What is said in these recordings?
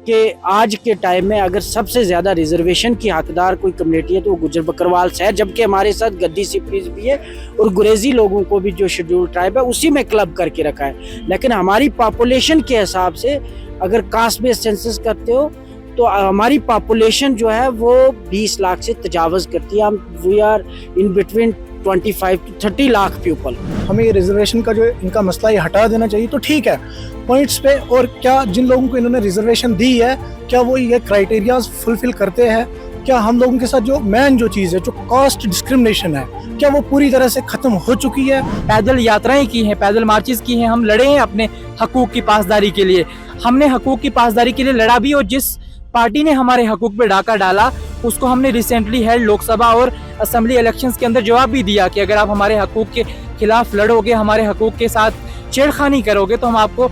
कि आज के टाइम में अगर सबसे ज़्यादा रिजर्वेशन की हकदार कोई कम्युनिटी है तो वो गुजर बकरवाल से है, जबकि हमारे साथ गद्दी सिपरीज भी है और गुरेजी लोगों को भी जो शेड्यूल ट्राइब है उसी में क्लब करके रखा है। लेकिन हमारी पॉपुलेशन के हिसाब से अगर कास्ट बेस्ड सेंसस करते हो तो हमारी पॉपुलेशन जो है वो 20 लाख से तजावज़ करती है। हम we are in between 25 to 30 lakh people. हमें ये रिजर्वेशन का जो इनका मसला ये हटा देना चाहिए तो ठीक है पॉइंट्स पे। और क्या जिन लोगों को इन्होंने रिजर्वेशन दी है क्या वो ये क्राइटेरियाज फुलफिल करते हैं? क्या हम लोगों के साथ जो मेन जो चीज़ है जो कास्ट डिस्क्रिमिनेशन है क्या वो पूरी तरह से ख़त्म हो चुकी है? पैदल यात्राएं की हैं, पैदल मार्चेस की हैं, हम लड़े हैं अपने हकूक़ की पासदारी के लिए। हमने हकूक़ की पासदारी के लिए लड़ा भी और जिस पार्टी ने हमारे हकूक़ पे डाका डाला उसको हमने रिसेंटली हेल्ड लोकसभा और असेंबली इलेक्शंस के अंदर जवाब भी दिया कि अगर आप हमारे हकूक़ के खिलाफ लड़ोगे, हमारे हकूक़ के साथ छेड़खानी करोगे तो हम आपको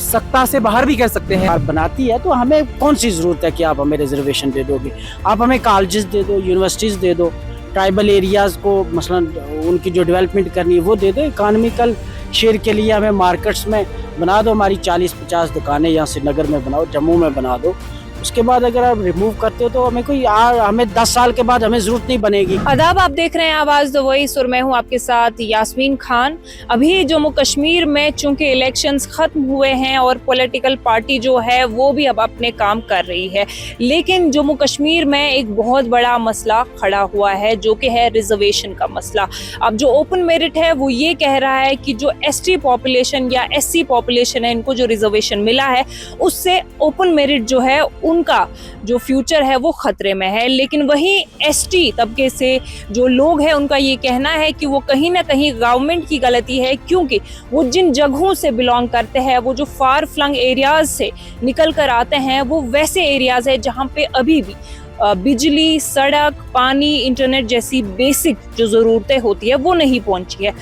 सत्ता से बाहर भी कर सकते हैं। बनाती है तो हमें कौन सी ज़रूरत है कि आप हमें रिजर्वेशन दे दोगे? आप हमें कॉलेजेस दे दो, यूनिवर्सिटीज़ दे दो, ट्राइबल एरियाज़ को मसलन उनकी जो डेवलपमेंट करनी है वो दे दो। इकानमिकल शेयर के लिए हमें मार्केट्स में बना दो, हमारी 40-50 दुकानें यहाँ श्रीनगर में बनाओ, जम्मू में बना दो। उसके बाद अगर आप रिमूव करते हो तो हमें 10 साल के बाद हमें जरूरत नहीं बनेगी। आदाब, आप देख रहे हैं आवाज द वॉइस और मैं हूं आपके साथ यास्मीन खान। अभी जम्मू कश्मीर में चूंकि इलेक्शंस खत्म हुए हैं और पॉलिटिकल पार्टी जो है वो भी अब अपने काम कर रही है, लेकिन जम्मू कश्मीर में एक बहुत बड़ा मसला खड़ा हुआ है जो कि है रिजर्वेशन का मसला। अब जो ओपन मेरिट है वो ये कह रहा है कि जो एसटी पॉपुलेशन या एससी पॉपुलेशन है इनको जो रिजर्वेशन मिला है उससे ओपन मेरिट जो है उनका जो फ्यूचर है वो खतरे में है। लेकिन वहीं एसटी तबके से जो लोग हैं उनका ये कहना है कि वो कहीं ना कहीं गवर्नमेंट की गलती है, क्योंकि वो जिन जगहों से बिलोंग करते हैं, वो जो फार फ्लंग एरियाज से निकल कर आते हैं, वो वैसे एरियाज है जहाँ पे अभी भी बिजली, सड़क, पानी, इंटरनेट जैसी बेसिक जो ज़रूरतें होती है वो नहीं पहुंची है।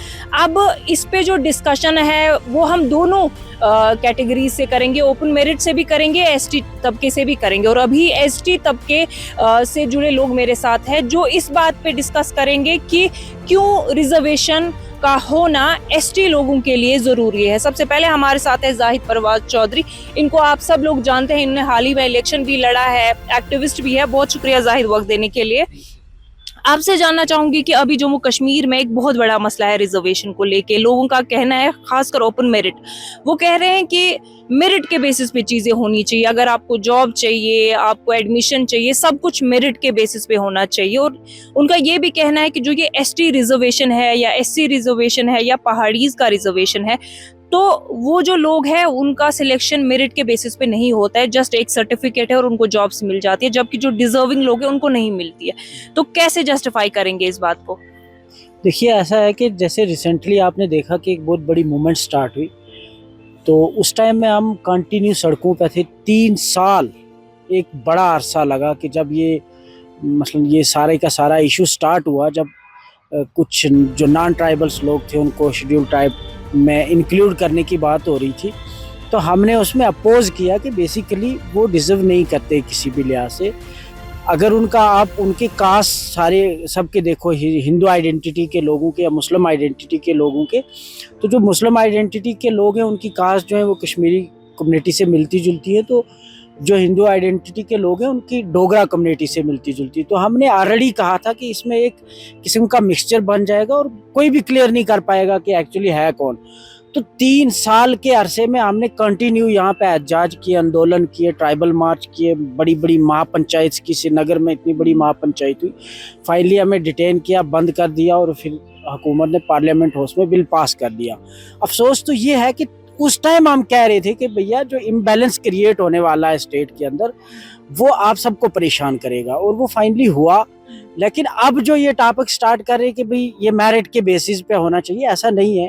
अब इस पे जो डिस्कशन है वो हम दोनों कैटेगरी से करेंगे, ओपन मेरिट से भी करेंगे, एसटी तबके से भी करेंगे। और अभी एसटी तबके से जुड़े लोग मेरे साथ हैं जो इस बात पे डिस्कस करेंगे कि क्यों रिजर्वेशन का होना एसटी लोगों के लिए जरूरी है। सबसे पहले हमारे साथ है जाहिद परवाज चौधरी। इनको आप सब लोग जानते हैं, इन्होंने हाल ही में इलेक्शन भी लड़ा है, एक्टिविस्ट भी है। बहुत शुक्रिया जाहिद वक्त देने के लिए। आपसे जानना चाहूंगी कि अभी जम्मू कश्मीर में एक बहुत बड़ा मसला है रिजर्वेशन को लेके। लोगों का कहना है, खासकर ओपन मेरिट, वो कह रहे हैं कि मेरिट के बेसिस पे चीज़ें होनी चाहिए। अगर आपको जॉब चाहिए, आपको एडमिशन चाहिए, सब कुछ मेरिट के बेसिस पे होना चाहिए। और उनका ये भी कहना है कि जो ये एसटी रिजर्वेशन है या एससी रिजर्वेशन है या पहाड़ीज का रिजर्वेशन है, तो वो जो लोग हैं उनका सिलेक्शन मेरिट के बेसिस पे नहीं होता है, जस्ट एक सर्टिफिकेट है और उनको जॉब्स मिल जाती है, जबकि जो डिजर्विंग लोग हैं उनको नहीं मिलती है। तो कैसे जस्टिफाई करेंगे इस बात को? देखिए, ऐसा है कि जैसे रिसेंटली आपने देखा कि एक बहुत बड़ी मूवमेंट स्टार्ट हुई, तो उस टाइम में हम कंटिन्यू सड़कों पे थे 3 साल। एक बड़ा अरसा लगा कि जब ये मसलन ये सारे का सारा इशू स्टार्ट हुआ, जब कुछ जो नॉन ट्राइबल्स लोग थे उनको शेड्यूल ट्राइब में इंक्लूड करने की बात हो रही थी, तो हमने उसमें अपोज किया कि बेसिकली वो डिज़र्व नहीं करते किसी भी लिहाज से। अगर उनका आप उनके कास्ट सारे सबके देखो, हिंदू आइडेंटिटी के लोगों के या मुस्लिम आइडेंटिटी के लोगों के, तो जो मुस्लिम आइडेंटिटी के लोग हैं उनकी कास्ट जो है वो कश्मीरी कम्युनिटी से मिलती जुलती है, तो जो हिंदू आइडेंटिटी के लोग हैं उनकी डोगरा कम्युनिटी से मिलती जुलती। तो हमने ऑलरेडी कहा था कि इसमें एक किस्म का मिक्सचर बन जाएगा और कोई भी क्लियर नहीं कर पाएगा कि एक्चुअली है कौन। तो 3 साल के अरसे में हमने कंटिन्यू यहाँ पे एहतजाज किए, आंदोलन किए, ट्राइबल मार्च किए, बड़ी बड़ी महापंचायत की, श्रीनगर में इतनी बड़ी महापंचायत हुई। फाइनली हमें डिटेन किया, बंद कर दिया और फिर हुकूमत ने पार्लियामेंट हाउस में बिल पास कर दिया। अफसोस तो ये है कि उस टाइम हम कह रहे थे कि भैया जो इम्बैलेंस क्रिएट होने वाला है स्टेट के अंदर वो आप सबको परेशान करेगा, और वो फाइनली हुआ। लेकिन अब जो ये टॉपिक स्टार्ट कर रहे हैं कि भाई ये मेरिट के बेसिस पे होना चाहिए, ऐसा नहीं है।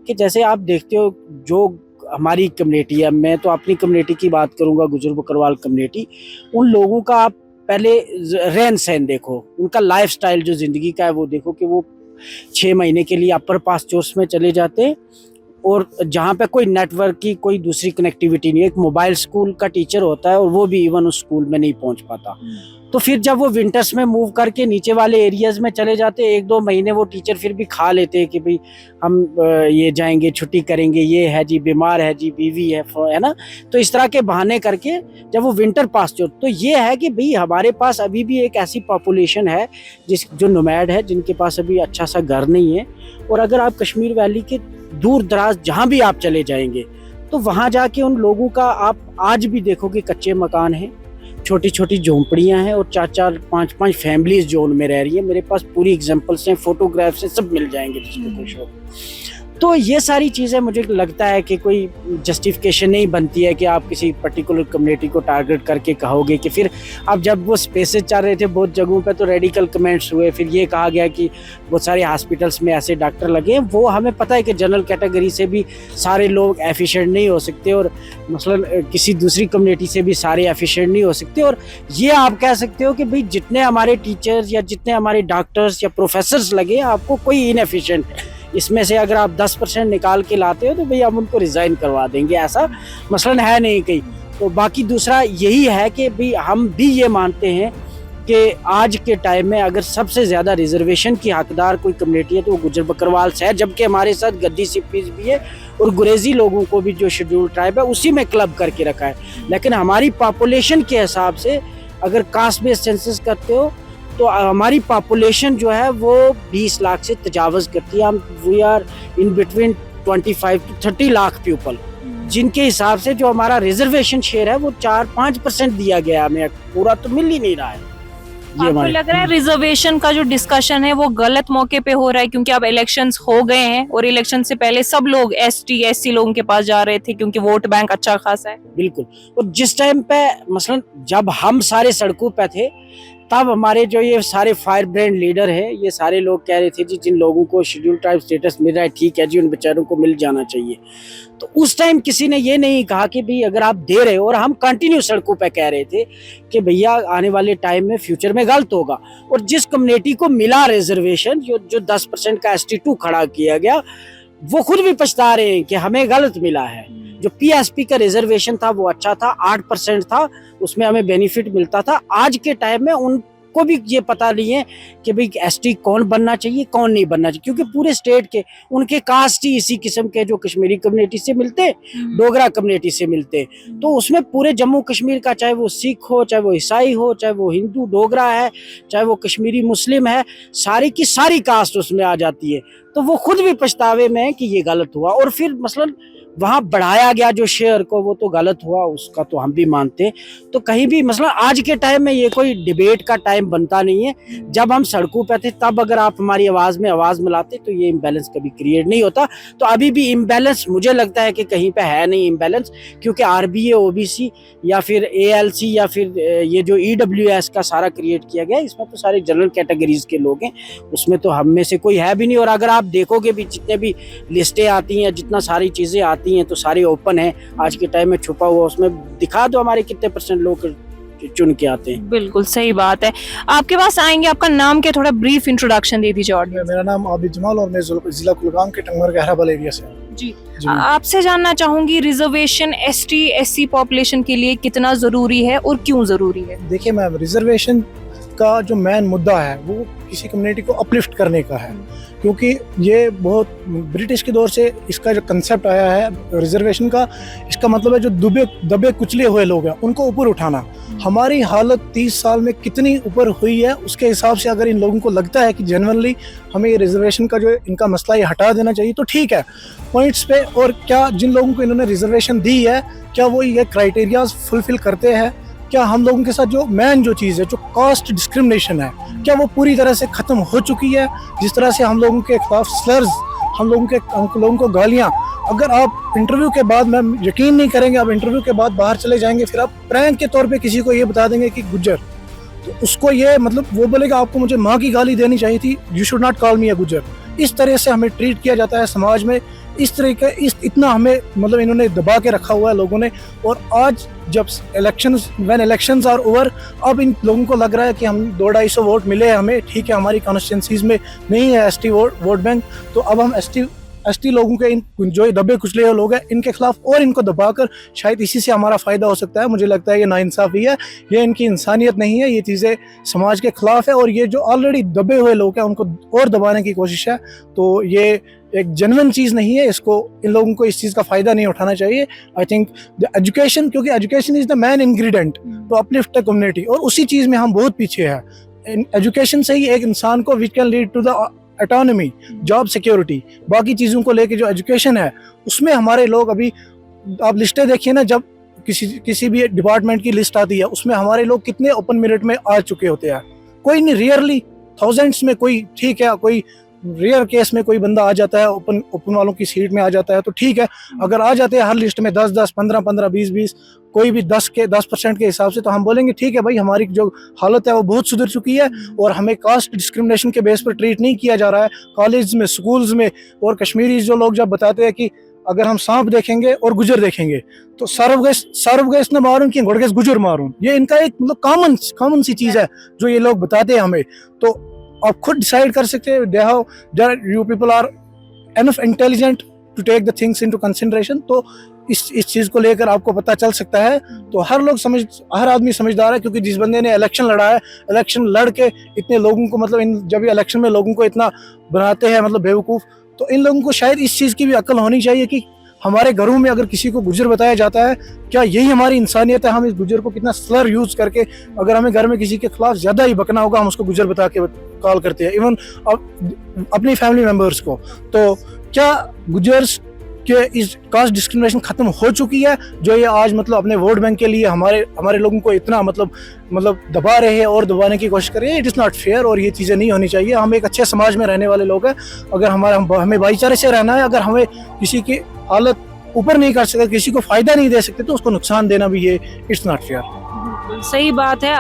कि जैसे आप देखते हो जो हमारी कम्युनिटी है, मैं तो अपनी कम्युनिटी की बात करूंगा, गुजर बकरवाल कम्युनिटी, उन लोगों का आप पहले रहन सहन देखो, उनका लाइफस्टाइल जो ज़िंदगी का है वो देखो कि वो 6 महीने के लिए अपर पास चोर्स में चले जाते हैं, और जहाँ पे कोई नेटवर्क की कोई दूसरी कनेक्टिविटी नहीं है। एक मोबाइल स्कूल का टीचर होता है और वो भी इवन उस स्कूल में नहीं पहुँच पाता। तो फिर जब वो विंटर्स में मूव करके नीचे वाले एरियाज में चले जाते, 1-2 महीने वो टीचर फिर भी खा लेते हैं कि भाई हम ये जाएंगे, छुट्टी करेंगे, ये है जी, बीमार है जी, बीवी है ना। तो इस तरह के बहाने करके जब वो विंटर पास तो ये है कि भाई हमारे पास अभी भी एक ऐसी पॉपुलेशन है जो नोमैड है, जिनके पास अभी अच्छा सा घर नहीं है। और अगर आप कश्मीर वैली के दूर दराज जहाँ भी आप चले जाएंगे तो वहाँ जाके उन लोगों का आप आज भी देखोगे कच्चे मकान हैं, छोटी छोटी झोंपड़ियां हैं और 4-4, 5-5 फैमिलीज जो उनमें रह रही है। मेरे पास पूरी एग्जांपल्स हैं, फोटोग्राफ्स हैं, सब मिल जाएंगे जिसको कोई शौक। तो ये सारी चीज़ें मुझे लगता है कि कोई जस्टिफिकेशन नहीं बनती है कि आप किसी पर्टिकुलर कम्युनिटी को टारगेट करके कहोगे कि फिर अब जब वो स्पेसेस चल रहे थे बहुत जगहों पे तो रेडिकल कमेंट्स हुए, फिर ये कहा गया कि बहुत सारे हॉस्पिटल्स में ऐसे डॉक्टर लगे हैं। वो हमें पता है कि जनरल कैटेगरी से भी सारे लोग एफिशिएंट नहीं हो सकते और मसलन किसी दूसरी कम्युनिटी से भी सारे एफिशिएंट नहीं हो सकते। और ये आप कह सकते हो कि भाई जितने हमारे टीचर्स या जितने हमारे डॉक्टर्स या प्रोफेसर्स लगे, आपको कोई इनएफिशिएंट इसमें से अगर आप 10% निकाल के लाते हो तो भाई हम उनको रिज़ाइन करवा देंगे, ऐसा मसलन है नहीं कहीं। तो बाकी दूसरा यही है कि भाई हम भी ये मानते हैं कि आज के टाइम में अगर सबसे ज़्यादा रिजर्वेशन की हकदार कोई कम्युनिटी है तो वो गुजर बकरवाल से है, जबकि हमारे साथ गद्दी सिप्पीज़ भी है और गुरेजी लोगों को भी जो शेड्यूल ट्राइब है उसी में क्लब करके रखा है। लेकिन हमारी पॉपुलेशन के हिसाब से अगर कास्ट बेस्ड सेंसस करते हो तो हमारी पॉपुलेशन जो है वो 20 लाख से तजावज़ करती है। हम we are in between 25 to 30 lakh people, जिनके हिसाब से जो हमारा रिजर्वेशन शेयर है वो 4-5% दिया गया, हमें पूरा तो मिल ही नहीं रहा है। आपको लग रहा है रिजर्वेशन का जो डिस्कशन है वो गलत मौके पे हो रहा है क्योंकि अब इलेक्शंस हो गए हैं और इलेक्शन से पहले सब लोग ST SC लोगों के पास जा रहे थे क्योंकि वोट बैंक अच्छा खासा है। बिल्कुल। और जिस टाइम पे मसलन जब हम सारे सड़कों पे थे तब हमारे जो ये सारे फायर ब्रांड लीडर हैं, ये सारे लोग कह रहे थे जी जिन लोगों को शेड्यूल ट्राइब स्टेटस मिल रहा है ठीक है जी, उन बेचारों को मिल जाना चाहिए। तो उस टाइम किसी ने ये नहीं कहा कि भाई अगर आप दे रहे हो, और हम कंटिन्यू सड़कों पे कह रहे थे कि भैया आने वाले टाइम में फ्यूचर में गलत होगा। और जिस कम्युनिटी को मिला रिजर्वेशन, जो 10% का ST2 खड़ा किया गया, वो खुद भी पछता रहे हैं कि हमें गलत मिला है। जो PSP का रिजर्वेशन था वो अच्छा था, 8% था, उसमें हमें बेनिफिट मिलता था। आज के टाइम में उनको भी ये पता नहीं है कि भाई ST कौन बनना चाहिए कौन नहीं बनना चाहिए, क्योंकि पूरे स्टेट के उनके कास्ट ही इसी किस्म के जो कश्मीरी कम्युनिटी से मिलते, डोगरा कम्युनिटी से मिलते। तो उसमें पूरे जम्मू कश्मीर का, चाहे वो सिख हो, चाहे वो ईसाई हो, चाहे वो हिंदू डोगरा है, चाहे वो कश्मीरी मुस्लिम है, सारी की सारी कास्ट उसमें आ जाती है। तो वो खुद भी पछतावे में है कि ये गलत हुआ। और फिर मसलन वहाँ बढ़ाया गया जो शेयर को, वो तो गलत हुआ, उसका तो हम भी मानते हैं। तो कहीं भी मतलब आज के टाइम में ये कोई डिबेट का टाइम बनता नहीं है। जब हम सड़कों पे थे तब अगर आप हमारी आवाज़ में आवाज़ मिलाते तो ये इम्बैलेंस कभी क्रिएट नहीं होता। तो अभी भी इम्बैलेंस मुझे लगता है कि कहीं पे है नहीं इम्बैलेंस, क्योंकि RBA OBC या फिर ALC या फिर ये जो EWS का सारा क्रिएट किया गया, इसमें तो सारे जनरल कैटेगरीज के लोग हैं, उसमें तो हम में से कोई है भी नहीं। और अगर आप देखोगे भी जितने भी लिस्टें आती हैं, जितना सारी चीज़ें आती हैं, तो सारी ओपन है। आज के टाइम में छुपा हुआ उसमें दिखा दो हमारे कितने % लोग चुन के आते हैं। बिल्कुल सही बात है। आपके पास आएंगे, आपका नाम क्या, थोड़ा ब्रीफ इंट्रोडक्शन दे दीजिए ऑडियंस। मेरा नाम आबिद जमाल और मैं जिला कुलगाम के टंगमर गहराबल एरिया से हूँ। जी, आपसे जानना चाहूंगी रिजर्वेशन ST SC पॉपुलेशन के लिए कितना जरूरी है और क्यों जरूरी है? देखिए मैम, रिजर्वेशन का जो मेन मुद्दा है वो किसी कम्युनिटी को अपलिफ्ट करने का है, क्योंकि ये बहुत ब्रिटिश के दौर से इसका जो कंसेप्ट आया है रिजर्वेशन का, इसका मतलब है जो दबे कुचले हुए लोग हैं उनको ऊपर उठाना। हमारी हालत 30 साल में कितनी ऊपर हुई है, उसके हिसाब से अगर इन लोगों को लगता है कि जेन्युइनली हमें ये रिजर्वेशन का जो इनका मसला ये हटा देना चाहिए तो ठीक है पॉइंट्स पे। और क्या जिन लोगों को इन्होंने रिजर्वेशन दी है क्या वो ये क्राइटेरियाज फुलफिल करते हैं? क्या हम लोगों के साथ जो मेन जो चीज़ है, जो कास्ट डिस्क्रिमिनेशन है, क्या वो पूरी तरह से ख़त्म हो चुकी है? जिस तरह से हम लोगों के खिलाफ स्लर्स, हम लोगों को गालियाँ, अगर आप इंटरव्यू के बाद, मैम यकीन नहीं करेंगे, आप इंटरव्यू के बाद बाहर चले जाएंगे, फिर आप प्रैंक के तौर पे किसी को ये बता देंगे कि गुज्जर, तो उसको ये मतलब वो बोलेगा आपको मुझे माँ की गाली देनी चाहिए थी, you should not call me a Gujjar. इस तरह से हमें ट्रीट किया जाता है समाज में। इस तरह का इतना हमें मतलब इन्होंने दबा के रखा हुआ है लोगों ने। और आज जब इलेक्शंस आर ओवर, अब इन लोगों को लग रहा है कि हम 200-250 वोट मिले हमें, ठीक है हमारी कॉन्स्टिट्यूंसीज में नहीं है ST वोट बैंक, तो अब हम ST एसटी लोगों के इन जो ये दबे कुचले हुए लोग हैं इनके खिलाफ और इनको दबाकर शायद इसी से हमारा फ़ायदा हो सकता है। मुझे लगता है ये नाइंसाफ़ी है, ये इनकी इंसानियत नहीं है, ये चीज़ें समाज के ख़िलाफ़ है और ये जो ऑलरेडी दबे हुए लोग हैं उनको और दबाने की कोशिश है। तो ये एक जेन्युइन चीज़ नहीं है, इसको इन लोगों को इस चीज़ का फ़ायदा नहीं उठाना चाहिए। आई थिंक द एजुकेशन, क्योंकि education is the main ingredient to uplift the community, और उसी चीज़ में हम बहुत पीछे हैं। एजुकेशन से ही एक इंसान को which can lead to the autonomy, job security, बाकी चीज़ों को लेके जो एजुकेशन है उसमें हमारे लोग अभी, आप लिस्टें देखिए ना, जब किसी भी डिपार्टमेंट की लिस्ट आती है उसमें हमारे लोग कितने ओपन मेरिट में आ चुके होते हैं। कोई नहीं, रियरली थाउजेंड्स में कोई, ठीक है, कोई रेयर केस में कोई बंदा आ जाता है, ओपन वालों की सीट में आ जाता है तो ठीक है। अगर आ जाते हैं हर लिस्ट में 10-10, 15-15, 20-20, कोई भी 10% के हिसाब से, तो हम बोलेंगे ठीक है भाई, हमारी जो हालत है वो बहुत सुधर चुकी है और हमें कास्ट डिस्क्रिमिनेशन के बेस पर ट्रीट नहीं किया जा रहा है कॉलेज में, स्कूल्स में। और कश्मीरी जो लोग जब बताते हैं कि अगर हम सांप देखेंगे और गुजर देखेंगे तो सार्वगैस न मारूं कि घोड़गैस गुजर मारूं, ये इनका एक मतलब कॉमन सी चीज़ है जो ये लोग बताते हैं हमें। तो आप खुद डिसाइड कर सकते हैं, you people are enough intelligent to take the things into consideration. तो इस चीज़ को लेकर आपको पता चल सकता है। तो हर आदमी समझदार है, क्योंकि जिस बंदे ने इलेक्शन लड़ा है, इलेक्शन लड़ के इतने लोगों को, मतलब जब ये इलेक्शन में लोगों को इतना बनाते हैं मतलब बेवकूफ़, तो इन लोगों को शायद इस चीज़ की भी अक्ल होनी चाहिए कि हमारे घरों में अगर किसी को गुजर बताया जाता है, क्या यही हमारी इंसानियत है? हम इस गुजर को कितना स्लर यूज़ करके, अगर हमें घर में किसी के खिलाफ ज़्यादा ही बकना होगा, हम उसको गुजर बता के कॉल करते हैं, इवन अपनी फैमिली मेम्बर्स को। तो क्या गुजर्स के इस कास्ट डिस्क्रिमिनेशन खत्म हो चुकी है जो ये आज मतलब अपने वोट बैंक के लिए हमारे लोगों को इतना मतलब दबा रहे हैं और दबाने की कोशिश कर रहे हैं? इट इज़ नॉट फेयर और ये चीज़ें नहीं होनी चाहिए। हम एक अच्छे समाज में रहने वाले लोग हैं, अगर हमें भाईचारे से रहना है, अगर हमें किसी की हालत ऊपर नहीं कर सकते, किसी को फ़ायदा नहीं दे सकते, तो उसको नुकसान देना भी ये इट्स नॉट फेयर। सही बात है।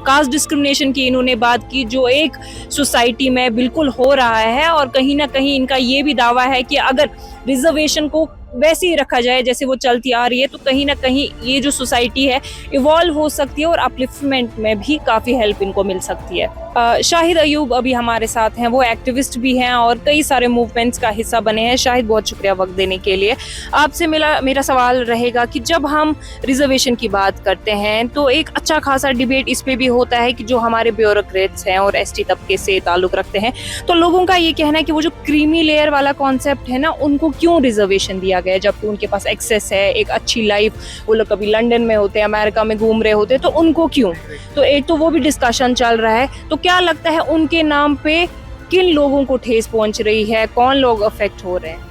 कास्ट डिस्क्रिमिनेशन की इन्होंने बात की जो एक सोसाइटी में बिल्कुल हो रहा है, और कहीं ना कहीं इनका ये भी दावा है कि अगर रिजर्वेशन को वैसे ही रखा जाए जैसे वो चलती आ रही है तो कहीं ना कहीं ये जो सोसाइटी है इवॉल्व हो सकती है और अपलिफ्टमेंट में भी काफ़ी हेल्प इनको मिल सकती है। शाहिद अयूब अभी हमारे साथ हैं, वो एक्टिविस्ट भी हैं और कई सारे मूवमेंट्स का हिस्सा बने हैं। शाहिद, बहुत शुक्रिया वक्त देने के लिए। आपसे मेरा सवाल रहेगा कि जब हम रिजर्वेशन की बात करते हैं तो एक अच्छा खासा डिबेट इस पे भी होता है कि जो हमारे ब्यूरोक्रेट्स हैं और एसटी तबके से ताल्लुक़ रखते हैं, तो लोगों का ये कहना है कि वो जो क्रीमी लेयर वाला कॉन्सेप्ट है ना, उनको क्यों रिजर्वेशन दिया गया जबकि उनके पास एक्सेस है, एक अच्छी लाइफ, वो लोग कभी लंदन में होते हैं, अमेरिका में घूम रहे होते हैं, तो उनको क्यों? तो एक तो वो भी डिस्कशन चल रहा है। तो क्या लगता है उनके नाम पे किन लोगों को ठेस पहुंच रही है, कौन लोग अफेक्ट हो रहे हैं?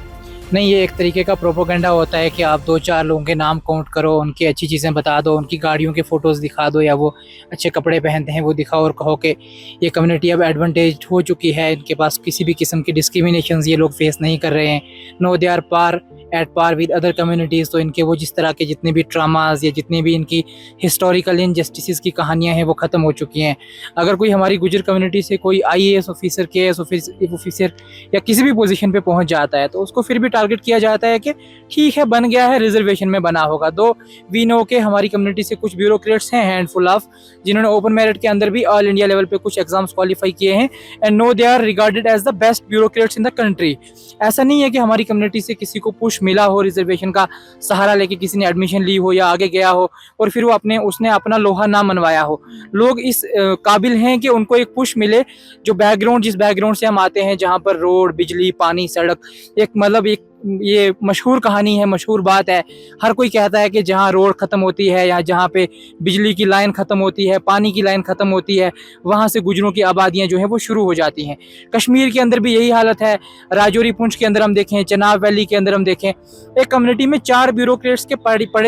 नहीं, ये एक तरीके का प्रोपोगंडा होता है कि आप 2-4 लोगों के नाम काउंट करो, उनकी अच्छी चीज़ें बता दो, उनकी गाड़ियों के फ़ोटोज़ दिखा दो या वो अच्छे कपड़े पहनते हैं वो दिखाओ और कहो कि ये कम्युनिटी अब एडवांटेज हो चुकी है, इनके पास किसी भी किस्म की डिस्क्रिमिनेशंस ये लोग फेस नहीं कर रहे हैं। No, they are at par with other communities. तो इनके वो जिस तरह के जितने भी ट्रामाज या जितनी भी इनकी हिस्टोरिकल इनजस्टिस की कहानियाँ हैं वो ख़त्म हो चुकी हैं। अगर कोई हमारी गुजर कम्युनिटी से कोई IAS ऑफिसर, KS ऑफिसर या किसी भी पोजीशन पे पहुंच जाता है तो उसको फिर भी टारगेट किया जाता है कि ठीक है, बन गया है, रिजर्वेशन में बना होगा। दो वी नो के हमारी कम्युनिटी से कुछ ब्यूरोक्रेट्स हैं, हैंडफुल ऑफ, जिन्होंने ओपन मेरिट के अंदर भी ऑल इंडिया लेवल पे कुछ एग्जाम्स क्वालिफाई किए हैं, and no, they are regarded as the best bureaucrats in the country. ऐसा नहीं है कि हमारी कम्युनिटी से किसी को पुश मिला हो, रिजर्वेशन का सहारा लेके किसी ने एडमिशन ली हो या आगे गया हो और फिर वो उसने अपना लोहा ना मनवाया हो। लोग इस काबिल हैं कि उनको एक पुश मिले, जो जिस बैकग्राउंड से हम आते हैं, जहाँ पर रोड, बिजली, पानी, सड़क, एक ये मशहूर कहानी है, मशहूर बात है। हर कोई कहता है कि जहाँ रोड ख़त्म होती है या जहाँ पे बिजली की लाइन ख़त्म होती है, पानी की लाइन ख़त्म होती है, वहाँ से गुजरों की आबादियाँ जो है वो शुरू हो जाती हैं। कश्मीर के अंदर भी यही हालत है। राजौरी, पुंछ के अंदर हम देखें, चनाब वैली के अंदर हम देखें, एक कम्युनिटी में 4 ब्यूरोक्रेट्स के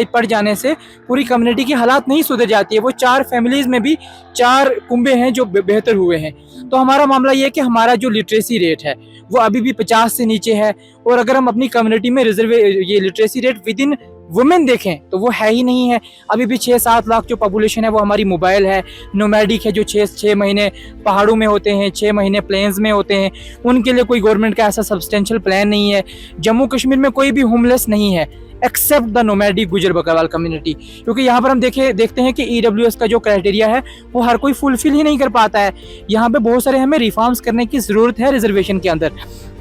पड़ जाने से पूरी कम्युनिटी की हालात नहीं सुधर जाती है। वो 4 फैमिलीज़ में भी 4 कुंबे हैं जो बेहतर हुए हैं। तो हमारा मामला ये है कि हमारा जो लिटरेसी रेट है वो अभी भी 50 से नीचे है, और अगर हम अपनी कम्युनिटी में ये literacy rate with in women देखें तो वो है ही नहीं है। अभी भी 6-7 लाख जो पॉपुलेशन है वो हमारी मोबाइल है, नोमैडिक है, जो 6 महीने पहाड़ों में होते हैं, 6 महीने प्लेन्स में होते हैं। उनके लिए कोई गवर्नमेंट का ऐसा सब्सटेंशियल प्लान नहीं है। जम्मू कश्मीर में कोई भी होमलेस नहीं है। एक्सेप्ट द नोमैडिक गुजर बकरवाल कम्युनिटी, क्योंकि यहाँ पर हम देखते हैं कि EWS का जो क्राइटेरिया है वो हर कोई फुलफिल ही नहीं कर पाता है। यहाँ पे बहुत सारे हमें रिफॉर्म्स करने की ज़रूरत है रिजर्वेशन के अंदर।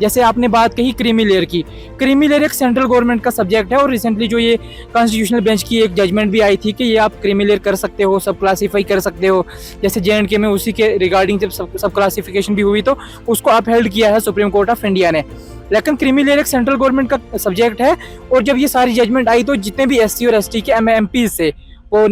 जैसे आपने बात कही क्रीमी लेयर की, क्रीमी लेयर एक सेंट्रल गवर्नमेंट का सब्जेक्ट है और रिसेंटली जो ये कॉन्स्टिट्यूशनल बेंच की एक जजमेंट भी आई थी कि ये आप क्रीमी लेयर कर सकते हो, सब क्लासीफाई कर सकते हो। जैसे J&K में उसी के रिगार्डिंग जब सब क्लासिफिकेशन भी हुई तो उसको अपहेल्ड किया है सुप्रीम कोर्ट ऑफ इंडिया ने। लेकिन क्रीमी लेयर एक सेंट्रल गवर्नमेंट का सब्जेक्ट है और जब ये सारी जजमेंट आई तो जितने भी SC और ST के MMP से वो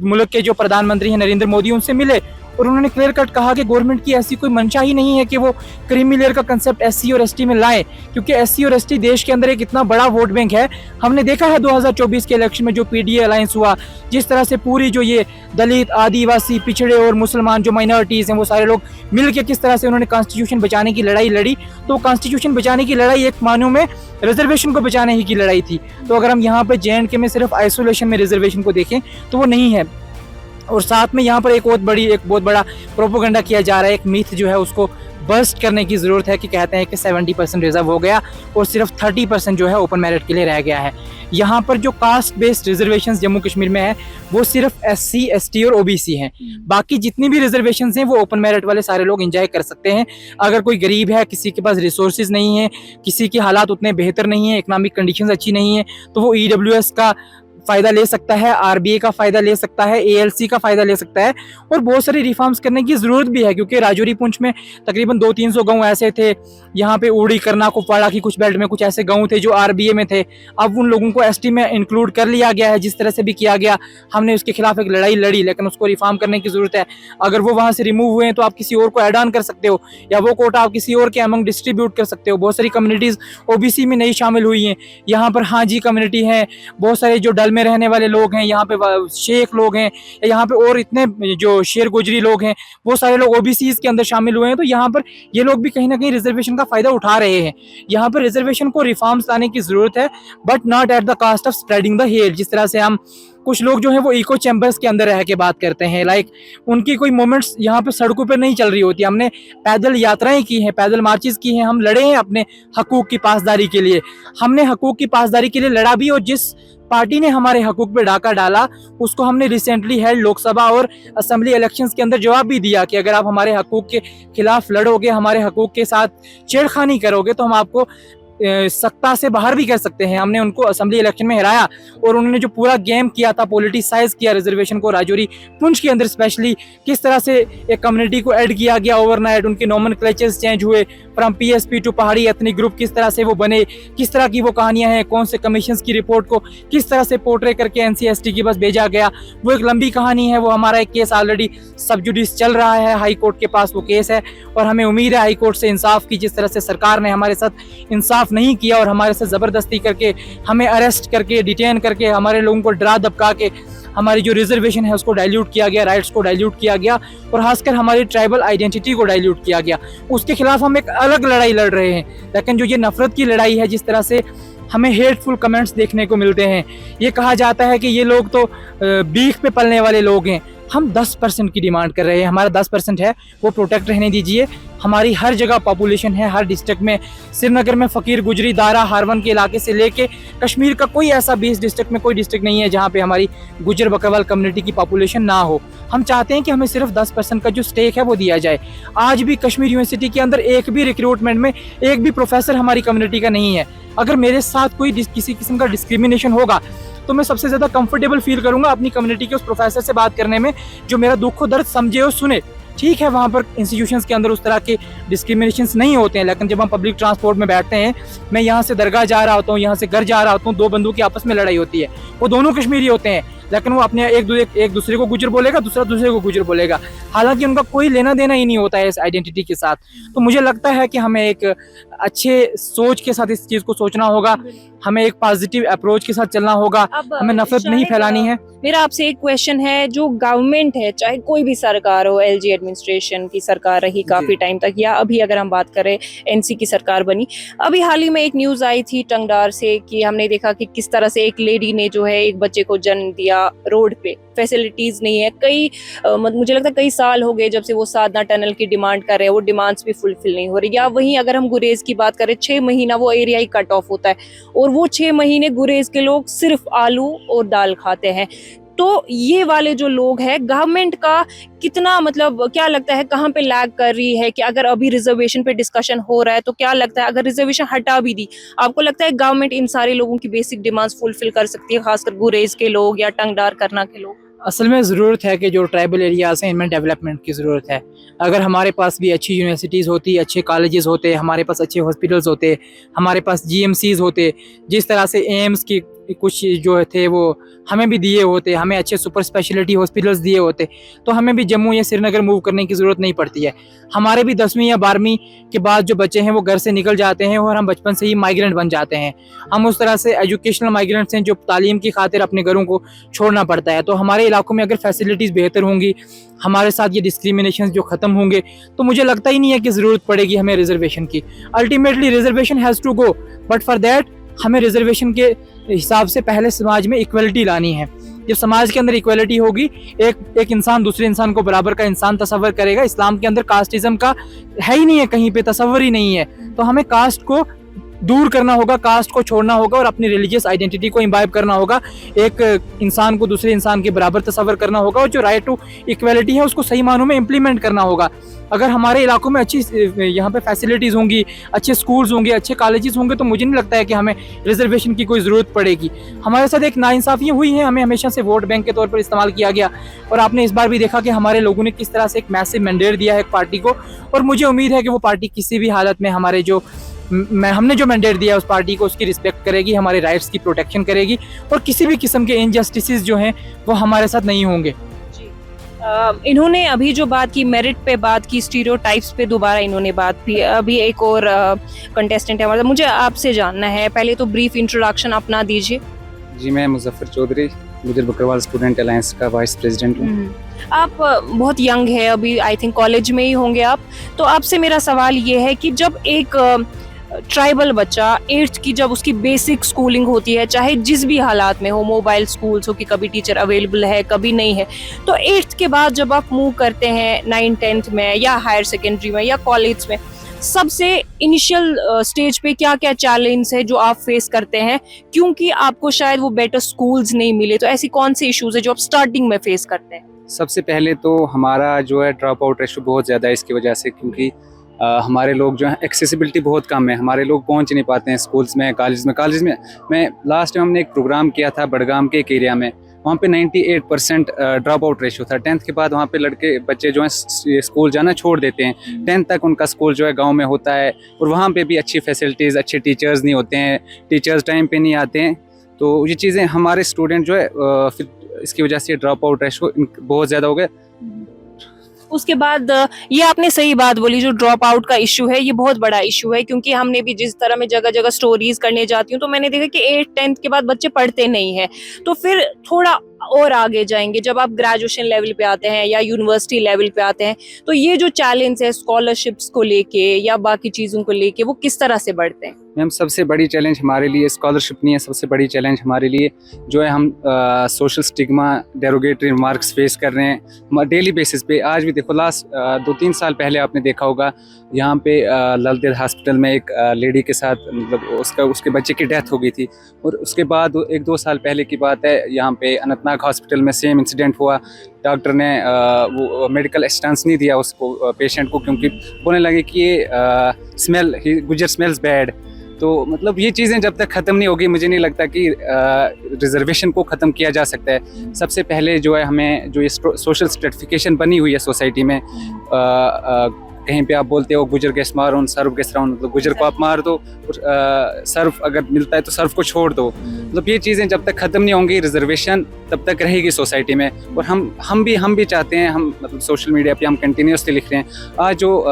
मुल्क के जो प्रधानमंत्री हैं नरेंद्र मोदी उनसे मिले और उन्होंने क्लियर कट कहा कि गवर्नमेंट की ऐसी कोई मंशा ही नहीं है कि वो क्रीमी लेयर का कंसेप्ट SC और ST में लाएं, क्योंकि SC और ST देश के अंदर एक इतना बड़ा वोट बैंक है। हमने देखा है 2024 के इलेक्शन में जो PDA अलायंस हुआ, जिस तरह से पूरी जो ये दलित, आदिवासी, पिछड़े और मुसलमान जो माइनॉरिटीज़ हैं वो सारे लोग मिल के किस तरह से उन्होंने कॉन्स्टिट्यूशन बचाने की लड़ाई लड़ी। तो कॉन्स्टिट्यूशन बचाने की लड़ाई एक मानों में रिजर्वेशन को बचाने ही की लड़ाई थी। तो अगर हम यहाँ पर J&K में सिर्फ आइसोलेशन में रिजर्वेशन को देखें तो वो नहीं है। और साथ में यहाँ पर एक बहुत बड़ा प्रोपोगंडा किया जा रहा है, एक मिथ जो है उसको बर्स्ट करने की ज़रूरत है कि कहते हैं कि 70% रिजर्व हो गया और सिर्फ 30% जो है ओपन मेरिट के लिए रह गया है। यहाँ पर जो caste based reservations Jammu Kashmir में है वो सिर्फ SC, ST और OBC हैं। बाकी जितनी भी रिजर्वेशंस हैं वो ओपन मेरिट वाले सारे लोग एंजॉय कर सकते हैं। अगर कोई गरीब है, किसी के पास रिसोर्सेज नहीं है, किसी के हालात उतने बेहतर नहीं है, इकनॉमिक कंडीशंस अच्छी नहीं है, तो वो EWS का फ़ायदा ले सकता है, RBA का फ़ायदा ले सकता है, ALC का फ़ायदा ले सकता है। और बहुत सारी रिफॉर्म्स करने की ज़रूरत भी है, क्योंकि राजौरी पुंछ में तकरीबन 200-300 गांव ऐसे थे, यहाँ पे उड़ी, करना, कुपवाड़ा की कुछ बेल्ट में कुछ ऐसे गांव थे जो RBA में थे। अब उन लोगों को ST में इंक्लूड कर लिया गया है। जिस तरह से भी किया गया, हमने उसके खिलाफ एक लड़ाई लड़ी, लेकिन उसको रिफॉर्म करने की ज़रूरत है। अगर वो वहाँ से रिमूव हुए हैं तो आप किसी और को ऐड ऑन कर सकते हो, या वो कोटा आप किसी और के अमंग डिस्ट्रीब्यूट कर सकते हो। बहुत सारी कम्युनिटीज़ OBC में नहीं शामिल हुई हैं। यहाँ पर हाजी कम्युनिटी है, बहुत सारे जो डल में रहने वाले लोग हैं, यहाँ पे शेख लोग हैं, यहाँ पे और इतने जो शेर गुजरी लोग हैं, वो सारे लोग OBCs के अंदर शामिल हुए हैं। तो यहाँ पर ये लोग भी कहीं ना कहीं रिजर्वेशन का फायदा उठा रहे हैं। यहाँ पर रिजर्वेशन को रिफॉर्म्स लाने की जरूरत है, but not at the cost of spreading the hate. जिस तरह से हम कुछ लोग जो है वो इको चैम्बर्स के अंदर रह के बात करते हैं, लाइक उनकी कोई मोमेंट्स यहाँ पे सड़कों पर नहीं चल रही होती। हमने पैदल यात्राएं की हैं, पैदल मार्चेस की हैं, हम लड़े हैं अपने हकूक की पासदारी के लिए। हमने हकूक की पासदारी के लिए लड़ा भी, और जिस पार्टी ने हमारे हकूक पे डाका डाला उसको हमने रिसेंटली हेल्ड लोकसभा और असेंबली इलेक्शंस के अंदर जवाब भी दिया कि अगर आप हमारे हकूक के खिलाफ लड़ोगे, हमारे हकूक के साथ छेड़खानी करोगे तो हम आपको सत्ता से बाहर भी कर सकते हैं। हमने उनको असेंबली इलेक्शन में हराया, और उन्होंने जो पूरा गेम किया था, पॉलिटिसाइज किया रिजर्वेशन को, राजौरी पुंछ के अंदर स्पेशली किस तरह से एक कम्युनिटी को ऐड किया गया ओवरनाइट, उनके नॉमेनक्लेचर्स चेंज हुए फ्रॉम PSP टू पहाड़ी एथनिक ग्रुप, किस तरह से वो बने, किस तरह की वो कहानियां हैं, कौन से कमीशन की रिपोर्ट को किस तरह से पोर्ट्रे करके NC/ST के पास भेजा गया, वो एक लंबी कहानी है। वो हमारा एक केस ऑलरेडी सब जुडिस चल रहा है, हाई कोर्ट के पास वो केस है, और हमें उम्मीद है हाई कोर्ट से इंसाफ की। जिस तरह से सरकार ने हमारे साथ इंसाफ नहीं किया और हमारे से ज़बरदस्ती करके हमें अरेस्ट करके डिटेन करके हमारे लोगों को डरा धमका के हमारी जो रिजर्वेशन है उसको डाइल्यूट किया गया, राइट्स को डाइल्यूट किया गया, और खासकर हमारी ट्राइबल आइडेंटिटी को डाइल्यूट किया गया, उसके खिलाफ हम एक अलग लड़ाई लड़ रहे हैं। लेकिन जो ये नफरत की लड़ाई है, जिस तरह से हमें हेटफुल कमेंट्स देखने को मिलते हैं, ये कहा जाता है कि ये लोग तो बीफ पे पलने वाले लोग हैं। हम 10% की डिमांड कर रहे हैं, हमारा 10% है वो प्रोटेक्ट रहने दीजिए। हमारी हर जगह पॉपुलेशन है, हर डिस्ट्रिक्ट में, श्रीनगर में फ़कीर गुजरी, दारा, हारवन के इलाके से लेके कश्मीर का कोई ऐसा 20 डिस्ट्रिक्ट में कोई डिस्ट्रिक्ट नहीं है जहाँ पे हमारी गुजर बकरवाल कम्युनिटी की पॉपुलेशन ना हो। हम चाहते हैं कि हमें सिर्फ 10% का जो स्टेक है वो दिया जाए। आज भी कश्मीर यूनिवर्सिटी के अंदर एक भी रिक्रूटमेंट में एक भी प्रोफेसर हमारी कम्युनिटी का नहीं है। अगर मेरे साथ कोई किसी किस्म का डिस्क्रिमिनेशन होगा तो मैं सबसे ज़्यादा कंफर्टेबल फील करूंगा अपनी कम्युनिटी के उस प्रोफेसर से बात करने में जो मेरा दुख और दर्द समझे और सुने। ठीक है, वहाँ पर इंस्टीट्यूशंस के अंदर उस तरह के डिस्क्रिमिनेशंस नहीं होते हैं, लेकिन जब हम पब्लिक ट्रांसपोर्ट में बैठते हैं, मैं यहाँ से दरगाह जा रहा होता हूँ, यहाँ से घर जा रहा होता हूँ, दो बंदों की आपस में लड़ाई होती है, वो दोनों कश्मीरी होते हैं, लेकिन वो अपने एक दूसरे को गुजर बोलेगा, दूसरा दूसरे को गुजर बोलेगा, हालांकि उनका कोई लेना देना ही नहीं होता है इस आइडेंटिटी के साथ। तो मुझे लगता है कि हमें एक अच्छे सोच के साथ इस चीज़ को सोचना होगा, हमें एक पॉजिटिव अप्रोच के साथ चलना होगा, हमें नफरत नहीं फैलानी है। मेरा आपसे एक क्वेश्चन है, जो गवर्नमेंट है, चाहे कोई भी सरकार हो, LG एडमिनिस्ट्रेशन की सरकार रही काफी टाइम तक, या अभी अगर हम बात करें NC की सरकार बनी, अभी हाल ही में एक न्यूज आई थी टंगडार से कि हमने देखा कि किस तरह से एक लेडी ने जो है एक बच्चे को जन्म दिया रोड पे, फैसिलिटीज नहीं है। मुझे लगता है कई साल हो गए जब से वो साधना टनल की डिमांड कर रहे हैं, वो डिमांड्स भी फुलफिल नहीं हो रही। या वहीं अगर हम गुरेज की बात करें, 6 महीना वो एरिया ही कट ऑफ होता है और वो 6 महीने गुरेज के लोग सिर्फ आलू और दाल खाते हैं। तो ये वाले जो लोग हैं, गवर्नमेंट का कितना मतलब क्या लगता है कहाँ पे लैग कर रही है? कि अगर अभी रिजर्वेशन पे डिस्कशन हो रहा है तो क्या लगता है अगर रिजर्वेशन हटा भी दी, आपको लगता है गवर्नमेंट इन सारे लोगों की बेसिक डिमांड्स फुलफिल कर सकती है, खासकर गुरेज के लोग या टंगडार करना के लोग? असल में ज़रूरत है कि जो ट्राइबल एरियाज़ हैं इनमें डेवलपमेंट की ज़रूरत है। अगर हमारे पास भी अच्छी यूनिवर्सिटीज़ होती, अच्छे कॉलेजेस होते, हमारे पास अच्छे हॉस्पिटल्स होते, हमारे पास जीएमसीज़ होते, जिस तरह से एम्स की कुछ जो थे वो हमें भी दिए होते, हमें अच्छे सुपर स्पेशलिटी हॉस्पिटल्स दिए होते, तो हमें भी जम्मू या श्रीनगर मूव करने की ज़रूरत नहीं पड़ती है। हमारे भी 10वीं या 12वीं के बाद जो बच्चे हैं वो घर से निकल जाते हैं और हम बचपन से ही माइग्रेंट बन जाते हैं। हम उस तरह से एजुकेशनल माइग्रेंट्स हैं जो तालीम की खातिर अपने घरों को छोड़ना पड़ता है। तो हमारे इलाकों में अगर फैसिलिटीज़ बेहतर होंगी, हमारे साथ ये डिस्क्रिमिनेशन जो ख़त्म होंगे, तो मुझे लगता ही नहीं है कि ज़रूरत पड़ेगी हमें रिजर्वेशन की। Ultimately reservation has to go, but for that हमें रिजर्वेशन के हिसाब से पहले समाज में इक्वलिटी लानी है। जब समाज के अंदर इक्वलिटी होगी, एक इंसान दूसरे इंसान को बराबर का इंसान तस्वर करेगा। इस्लाम के अंदर कास्टिज्म का है ही नहीं है, कहीं पे तस्वर ही नहीं है। तो हमें कास्ट को दूर करना होगा, कास्ट को छोड़ना होगा और अपनी रिलीजियस आइडेंटिटी को इम्बाइब करना होगा। एक इंसान को दूसरे इंसान के बराबर तस्वर करना होगा और जो राइट टू इक्वलिटी है उसको सही मानों में इम्प्लीमेंट करना होगा। अगर हमारे इलाकों में अच्छी यहाँ पे फैसिलिटीज़ होंगी, अच्छे स्कूल्स होंगे, अच्छे कॉलेजेस होंगे, तो मुझे नहीं लगता है कि हमें रिजर्वेशन की कोई ज़रूरत पड़ेगी। हमारे साथ एक नाइंसाफ़ियाँ हुई हैं, हमें हमेशा से वोट बैंक के तौर पर इस्तेमाल किया गया और आपने इस बार भी देखा कि हमारे लोगों ने किस तरह से एक मैसिव मैंडेट दिया है एक पार्टी को। और मुझे उम्मीद है कि वो पार्टी किसी भी हालत में हमारे जो हमने जो मैंडेट दिया उस पार्टी को उसकी रिस्पेक्ट करेगी, हमारे राइट्स की प्रोटेक्शन करेगी और किसी भी किस्म के इनजस्टिसेस जो हैं वो हमारे साथ नहीं होंगे। इन्होंने अभी जो बात की, मेरिट पे बात की, स्टीरियोटाइप्स पे दोबारा इन्होंने बात की। अभी एक और कंटेस्टेंट है हमारा, मुझे आपसे जानना है, पहले तो ब्रीफ इंट्रोडक्शन अपना दीजिए। जी, मैं मुजफ्फर चौधरी, गुजर बकरवाल स्टूडेंट अलायंस का वाइस प्रेसिडेंट हूँ। आप बहुत यंग है, अभी आई थिंक कॉलेज में ही होंगे आप। तो आपसे मेरा सवाल ये है कि जब एक ट्राइबल बच्चा 8th की जब उसकी बेसिक स्कूलिंग होती है, चाहे जिस भी हालात में हो, मोबाइल स्कूल्स हो कि कभी टीचर अवेलेबल है कभी नहीं है, तो 8th के बाद जब आप मूव करते हैं 9th 10th में या हायर सेकेंडरी में या कॉलेज में, सबसे इनिशियल स्टेज पे क्या क्या चैलेंज है जो आप फेस करते हैं, क्योंकि आपको शायद वो बेटर स्कूल्स नहीं मिले? तो ऐसी कौन सी इश्यूज है जो आप स्टार्टिंग में फेस करते हैं? सबसे पहले तो हमारा जो है ड्रॉप आउट रेशो बहुत ज़्यादा है इसकी वजह से, क्योंकि हमारे लोग जो हैं एक्सेसिबिलिटी बहुत कम है, हमारे लोग पहुंच नहीं पाते हैं स्कूल्स में, कॉलेज में। मैं लास्ट टाइम हमने एक प्रोग्राम किया था बड़गाम के एक एरिया में, वहाँ पे 98% ड्रॉप आउट रेशो था। 10th के बाद वहाँ पे लड़के बच्चे जो हैं स्कूल जाना छोड़ देते हैं। 10th तक उनका स्कूल जो है गांव में होता है और वहाँ पे भी अच्छी फैसिलिटीज़, अच्छे टीचर्स नहीं होते हैं, टीचर्स टाइम पे नहीं आते हैं। तो ये चीज़ें हमारे स्टूडेंट जो है फिर इसकी वजह से ड्रॉप आउट रेशो बहुत ज़्यादा हो गया। उसके बाद ये आपने सही बात बोली, जो ड्रॉप आउट का इशू है ये बहुत बड़ा इशू है, क्योंकि हमने भी जिस तरह में जगह जगह स्टोरीज करने जाती हूँ तो मैंने देखा कि 8th 10th के बाद बच्चे पढ़ते नहीं है। तो फिर थोड़ा और आगे जाएंगे, जब आप ग्रेजुएशन लेवल पे आते हैं या यूनिवर्सिटी लेवल पे आते हैं, तो ये जो चैलेंज है स्कॉलरशिप्स को लेके या बाकी चीज़ों को लेके, वो किस तरह से बढ़ते हैं? मैम, सबसे बड़ी चैलेंज हमारे लिए स्कॉलरशिप नहीं है, सबसे बड़ी चैलेंज हमारे लिए जो है हम social stigma, derogatory remarks face कर रहे हैं डेली बेसिस पे। आज भी देखो, लास्ट 2-3 साल पहले आपने देखा होगा यहाँ पे ललदेव हॉस्पिटल में एक लेडी के साथ मतलब उसके बच्चे की डेथ हो गई थी। और उसके बाद 1-2 साल पहले की बात है, यहाँ पे अनंतनाग हॉस्पिटल में सेम इंसिडेंट हुआ। डॉक्टर ने वो मेडिकल असिस्टेंस नहीं दिया उसको, पेशेंट को, क्योंकि बोलने लगे कि ये गुजर स्मेल्स बैड। तो मतलब ये चीज़ें जब तक ख़त्म नहीं होगी, मुझे नहीं लगता कि रिजर्वेशन को ख़त्म किया जा सकता है। सबसे पहले जो है हमें जो ये सोशल स्ट्रेटिफिकेशन बनी हुई है सोसाइटी में, कहीं पे आप बोलते हो गुजर गैस मारो, सर्व गैस राउंड, मतलब गुजर को आप मार दो, सर्व अगर मिलता है तो सर्व को छोड़ दो। मतलब ये चीज़ें जब तक ख़त्म नहीं होंगी, रिजर्वेशन तब तक रहेगी सोसाइटी में। और हम भी चाहते हैं, हम मतलब सोशल मीडिया पे हम कंटिन्यूसली लिख रहे हैं। आज जो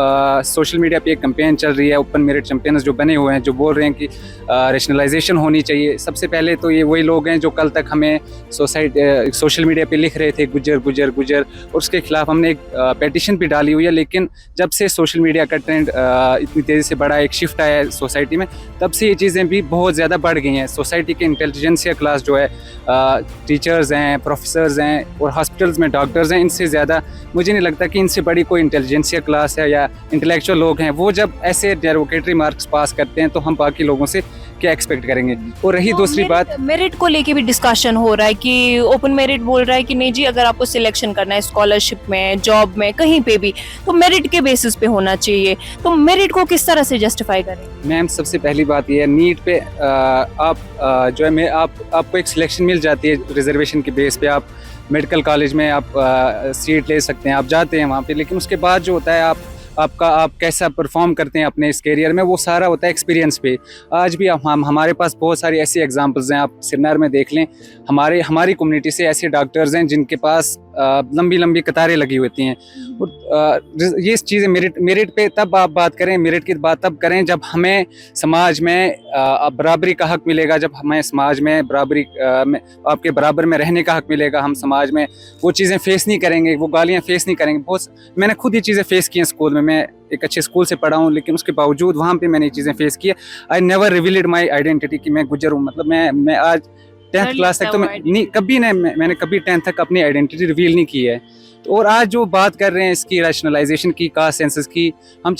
सोशल मीडिया पे एक कैंपेन चल रही है, ओपन मेरिट चैंपियंस जो बने हुए हैं, जो बोल रहे हैं कि रेशनलाइजेशन होनी चाहिए। सबसे पहले तो ये वही लोग हैं जो कल तक हमें सोशल मीडिया पे लिख रहे थे गुजर गुजर गुजर, और उसके खिलाफ हमने एक पेटिशन भी डाली हुई है। लेकिन जब से सोशल मीडिया का ट्रेंड इतनी तेज़ी से बढ़ा, एक शिफ्ट आया है सोसाइटी में, तब से ये चीज़ें भी बहुत ज़्यादा बढ़ गई हैं। सोसाइटी के इंटेलिजेंसिया क्लास जो है, टीचर्स हैं, प्रोफेसर्स हैं और हॉस्पिटल्स में डॉक्टर्स हैं, इनसे ज़्यादा मुझे नहीं लगता कि इनसे बड़ी कोई इंटेलिजेंसिया क्लास है या इंटेलेक्चुअल लोग हैं। वो जब ऐसे डेरोगेटरी मार्क्स पास करते हैं तो हम बाकी लोगों से क्या एक्सपेक्ट करेंगे। और रही दूसरी बात, मेरिट को लेके भी डिस्कशन हो रहा है कि ओपन मेरिट बोल रहा है कि नहीं जी, अगर आपको सिलेक्शन करना है स्कॉलरशिप में, जॉब में, कहीं पे भी, तो मेरिट के बेसिस पे होना चाहिए। तो मेरिट को किस तरह से जस्टिफाई करें? मैम सबसे पहली बात ये है, नीट पे आप जो है मैं आपको एक सिलेक्शन मिल जाती है रिजर्वेशन के बेस पे, आप मेडिकल कॉलेज में आप सीट ले सकते हैं, आप जाते हैं वहाँ पे, लेकिन उसके बाद जो होता है आप कैसा परफॉर्म करते हैं अपने इस करियर में, वो सारा होता है एक्सपीरियंस पे। आज भी हमारे पास बहुत सारी ऐसी एग्जांपल्स हैं, आप सिरनर में देख लें, हमारी कम्युनिटी से ऐसे डॉक्टर्स हैं जिनके पास लंबी लंबी कतारें लगी होती हैं। ये चीज़ें मेरिट पे तब आप बात करें, मेरिट की बात तब करें जब हमें समाज में बराबरी का हक मिलेगा, जब हमें समाज में बराबरी में आपके बराबर में रहने का हक मिलेगा। हम समाज में वो चीज़ें फेस नहीं करेंगे, वो गालियाँ फेस नहीं करेंगे। मैंने खुद ये चीज़ें फेस की हैं स्कूल में, मैं एक अच्छे स्कूल से पढ़ा हूँ, लेकिन उसके बावजूद वहाँ पे मैंने ये चीज़ें फेस की है। I never revealed my identity कि मैं गुज्जर हूँ। मतलब मैं आज 10th क्लास तक तो मैंने कभी 10th तक अपनी आइडेंटिटी रिवील नहीं की है। तो और आज जो बात कर रहे हैं इसकी रैशनलाइजेशन की, कास्ट सेंसस की, हम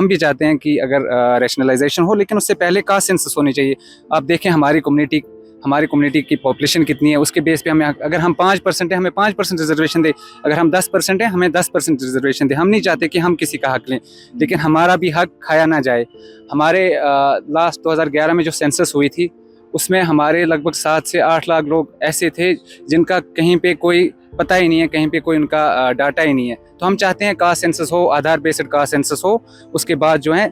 भी चाहते हैं कि अगर रैशनलाइजेशन हो, लेकिन उससे पहले कास्ट सेंसस होनी चाहिए। आप देखें हमारी कम्युनिटी की पॉपुलेशन कितनी है, उसके बेस पे हमें, अगर हम 5% हैं हमें 5% रिजर्वेशन दे, अगर हम 10% हैं हमें 10% रिजर्वेशन दे। हम नहीं चाहते कि हम किसी का हक लें, लेकिन हमारा भी हक खाया ना जाए। हमारे लास्ट 2011 में जो सेंसस हुई थी, उसमें हमारे लगभग 7 से 8 लाख लोग ऐसे थे जिनका कहीं पे कोई पता ही नहीं है, कहीं पे कोई उनका डाटा ही नहीं है। तो हम चाहते हैं कास्ट सेंसस हो, आधार बेस्ड कास्ट सेंसस हो, उसके बाद जो है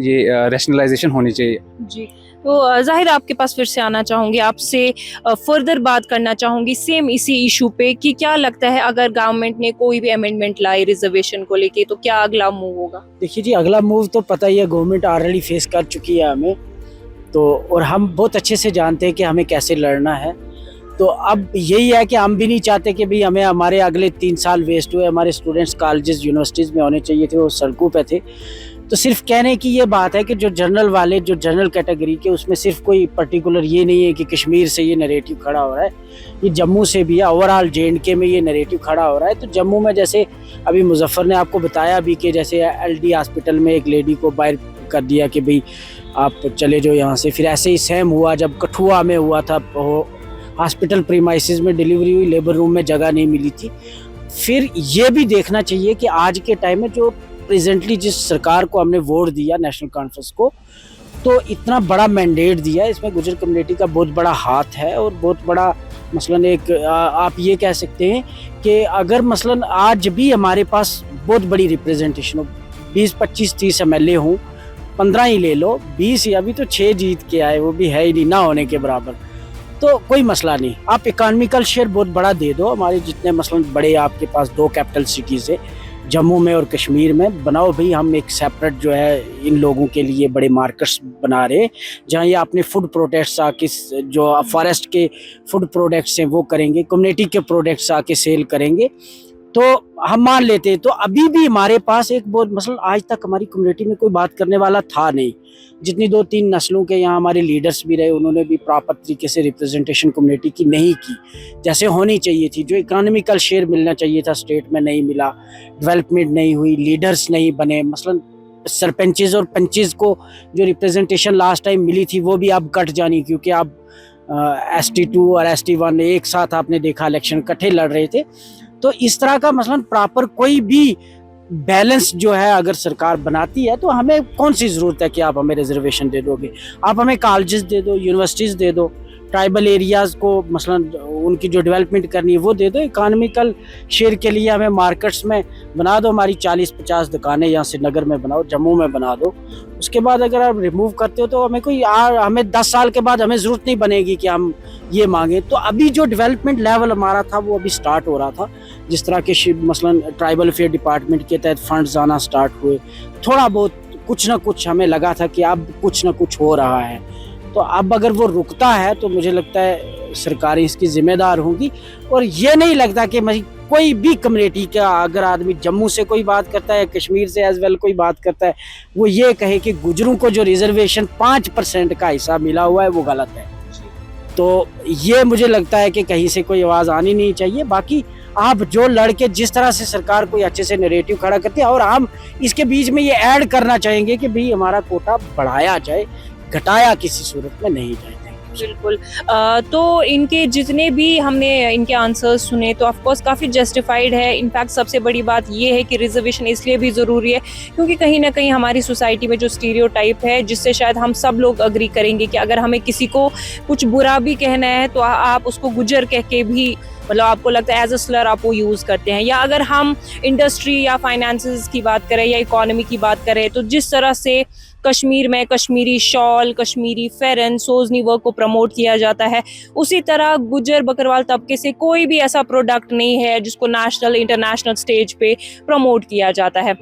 ये रैशनलाइजेशन होनी चाहिए। जी, तो जाहिर आपके पास फिर से आना चाहूँगी, आपसे फर्दर बात करना चाहूँगी सेम इसी इशू पे कि क्या लगता है अगर गवर्नमेंट ने कोई भी अमेंडमेंट लाई रिजर्वेशन को लेके, तो क्या अगला मूव होगा? देखिए जी, अगला मूव तो पता ही है, गवर्नमेंट ऑलरेडी फेस कर चुकी है हमें तो, और हम बहुत अच्छे से जानते हैं कि हमें कैसे लड़ना है। तो अब यही है कि हम भी नहीं चाहते कि भाई हमें हमारे अगले 3 साल वेस्ट हुए, हमारे स्टूडेंट्स कॉलेजेस यूनिवर्सिटीज़ में होने चाहिए थे, वो सड़कों पे थे। तो सिर्फ कहने की ये बात है कि जो जनरल कैटेगरी के, उसमें सिर्फ कोई पर्टिकुलर ये नहीं है कि कश्मीर से ये नैरेटिव खड़ा हो रहा है, ये जम्मू से भी है, ओवरऑल JNK में ये नैरेटिव खड़ा हो रहा है। तो जम्मू में जैसे अभी मुजफ्फर ने आपको बताया भी कि जैसे LD हॉस्पिटल में एक लेडी को बाहर कर दिया कि भाई आप चले जाओ यहाँ से। फिर ऐसे ही सेम हुआ जब कठुआ में हुआ था, हॉस्पिटल प्रीमाइसिस में डिलीवरी हुई, लेबर रूम में जगह नहीं मिली थी। फिर ये भी देखना चाहिए कि आज के टाइम में जो प्रेजेंटली जिस सरकार को हमने वोट दिया, नेशनल कॉन्फ्रेंस को, तो इतना बड़ा मैंडेट दिया, इसमें गुजर कम्युनिटी का बहुत बड़ा हाथ है और बहुत बड़ा मसलन एक आप ये कह सकते हैं कि अगर मसलन आज भी हमारे पास बहुत बड़ी रिप्रेजेंटेशन हो, 20, 25, 30 MLA हों, 15 ही ले लो, 20 ही, अभी तो 6 जीत के आए, वो भी है ही नहीं, ना होने के बराबर, तो कोई मसला नहीं। आप इकोनॉमिकल शेयर बहुत बड़ा दे दो, हमारे जितने मसलन बड़े आपके पास 2 कैपिटल सिटीज़ है, जम्मू में और कश्मीर में, बनाओ भाई हम एक सेपरेट जो है इन लोगों के लिए बड़े मार्केट्स बना रहे हैं, जहाँ ये अपने फूड प्रोडक्ट्स आके, जो फॉरेस्ट के फूड प्रोडक्ट्स हैं वो करेंगे, कम्युनिटी के प्रोडक्ट्स आके सेल करेंगे, तो हम मान लेते हैं। तो अभी भी हमारे पास एक बहुत मसलन, आज तक हमारी कम्युनिटी में कोई बात करने वाला था नहीं। जितनी 2-3 नस्लों के यहाँ हमारे लीडर्स भी रहे, उन्होंने भी प्रॉपर तरीके से रिप्रेजेंटेशन कम्युनिटी की नहीं की जैसे होनी चाहिए थी। जो इकोनॉमिकल शेयर मिलना चाहिए था स्टेट में नहीं मिला, डेवलपमेंट नहीं हुई, लीडर्स नहीं बने। मसलन सरपंचेज और पंचेज को जो रिप्रेजेंटेशन लास्ट टाइम मिली थी वो भी अब कट जानी, क्योंकि अब ST2 और ST1 एक साथ आपने देखा इलेक्शन इकट्ठे लड़ रहे थे। तो इस तरह का मसलन प्रॉपर कोई भी बैलेंस जो है अगर सरकार बनाती है, तो हमें कौन सी ज़रूरत है कि आप हमें रिजर्वेशन दे दोगे। आप हमें कॉलेजेस दे दो, यूनिवर्सिटीज़ दे दो, ट्राइबल एरियाज़ को मसलन उनकी जो डेवलपमेंट करनी है वो दे दो। इकोनॉमिकल शेयर के लिए हमें मार्केट्स में बना दो, हमारी 40-50 दुकानें यहाँ श्रीनगर में बनाओ, जम्मू में बना दो। उसके बाद अगर आप रिमूव करते हो तो हमें 10 साल के बाद हमें ज़रूरत नहीं बनेगी कि हम ये मांगे। तो अभी जो डेवलपमेंट लेवल हमारा था वो अभी स्टार्ट हो रहा था, जिस तरह के मसलन ट्राइबल अफेयर डिपार्टमेंट के तहत फंड्स आना स्टार्ट हुए, थोड़ा बहुत कुछ ना कुछ हमें लगा था कि अब कुछ ना कुछ हो रहा है। तो अब अगर वो रुकता है तो मुझे लगता है सरकारें इसकी जिम्मेदार होंगी। और ये नहीं लगता कि कोई भी कम्युनिटी का अगर आदमी जम्मू से कोई बात करता है, कश्मीर से एज वेल कोई बात करता है, वो ये कहे कि गुजरों को जो रिजर्वेशन 5% का हिस्सा मिला हुआ है वो गलत है। तो ये मुझे लगता है कि कहीं से कोई आवाज़ आनी नहीं चाहिए। बाकी आप जो लड़के जिस तरह से सरकार कोई अच्छे से नैरेटिव खड़ा करती है, और हम इसके बीच में ये ऐड करना चाहेंगे कि भाई हमारा कोटा बढ़ाया जाए, घटाया किसी सूरत में नहीं जाए। बिल्कुल। तो इनके जितने भी हमने इनके आंसर्स सुने तो ऑफ कोर्स काफ़ी जस्टिफाइड है। इनफैक्ट सबसे बड़ी बात ये है कि रिजर्वेशन इसलिए भी ज़रूरी है क्योंकि कहीं ना कहीं हमारी सोसाइटी में जो स्टीरियोटाइप है, जिससे शायद हम सब लोग अग्री करेंगे कि अगर हमें किसी को कुछ बुरा भी कहना है तो आप उसको गुजर कह के भी, मतलब आपको लगता है एज अ स्लर आप वो यूज़ करते हैं। या अगर हम इंडस्ट्री या फाइनेंसेस की बात करें या इकोनॉमी की बात करें तो जिस तरह से कश्मीर में कश्मीरी शॉल, कश्मीरी फेरन, सोजनी वर्क को प्रमोट किया जाता है, उसी तरह गुजर बकरवाल तबके से कोई भी ऐसा प्रोडक्ट नहीं है जिसको नेशनल इंटरनेशनल स्टेज पे प्रमोट किया जाता है।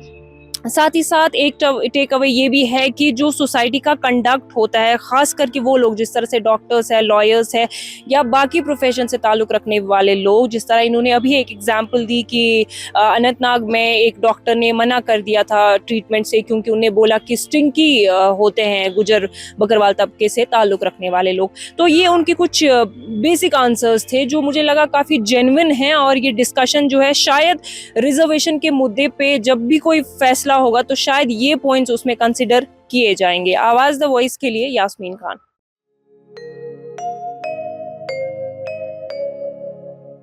साथ ही साथ एक टेक अवे ये भी है कि जो सोसाइटी का कंडक्ट होता है, ख़ास करके वो लोग जिस तरह से डॉक्टर्स है, लॉयर्स है या बाकी प्रोफेशन से ताल्लुक़ रखने वाले लोग, जिस तरह इन्होंने अभी एक एग्जांपल दी कि अनंतनाग में एक डॉक्टर ने मना कर दिया था ट्रीटमेंट से क्योंकि उन्हें बोला कि स्टिंकी होते हैं गुजर बकरवाल तबके से ताल्लुक़ रखने वाले लोग। तो ये उनके कुछ बेसिक आंसर्स थे जो मुझे लगा काफ़ी जेन्युइन हैं और ये डिस्कशन जो है शायद रिजर्वेशन के मुद्दे पे जब भी कोई फैसला होगा तो शायद ये पॉइंट्स उसमें कंसिडर किए जाएंगे। आवाज़ द वॉइस के लिए यास्मीन खान।